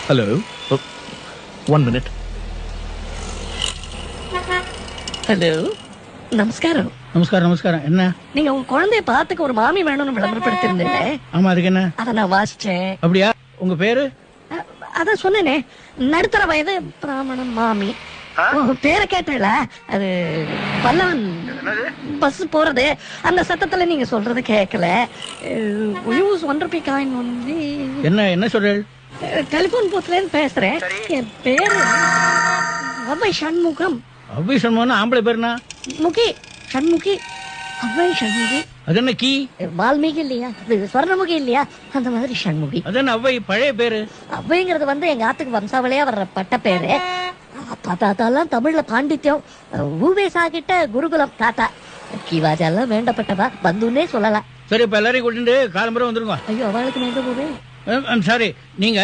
Hello, 1 minute. Hello, நமஸ்காரம். நமஸ்காரம் நமஸ்காரம். என்ன? நீங்க உங்க குழந்தைய பாத்துக்க ஒரு மாமி வேணும்னு விளம்பரப்படுத்திருந்தீங்க. ஆமா, அதுக்கு என்ன? அத நான் வாசிச்சேன். அப்படியா? உங்க பேரு? அதான் சொன்னேனே, நடுத்தர வயது பிராமணன் மாமி. உங்க பேரை கேட்டல, அது பல்லவன் பஸ் போறது, அந்த சத்தத்துல நீங்க சொல்றது கேட்கல. Use ₹1 coin only. என்ன சொல்றேன்? டெலிபோன் பூத்ல இருந்து பேசுறேன். என் பேரு அவ்வை சண்முகம். அவ்வை சண்முகம் ஆம்பளை பேருனா? முகி சண்முகி. அவ்வை சண்முகி. அது என்ன கீ? வால்மீகி இல்லையா, ஸ்வர்ணமுகி இல்லையா, அந்த மாதிரி சண்முகி. அது என்ன அவ்வை பழைய பேரு? அவ்வைங்கிறது வந்து எங்க ஆத்துக்கு வம்சாவளியா வர்ற பட்ட பேரு. தாத்தாலாம் தமிழ்ல பாண்டித்யம். ஊவேசா கிட்ட குருகுலம் தாத்தா. கிவாஜெல்லாம் வேண்டப்பட்டவா, பந்துன்னே சொல்லலாம். சரி, இப்ப எல்லாரையும் கூட்டிட்டு காலம்பரம் வந்துருங்க. ஐயோ, அவளுக்கு நான் எங்க போவேன்? சாரி, நீங்க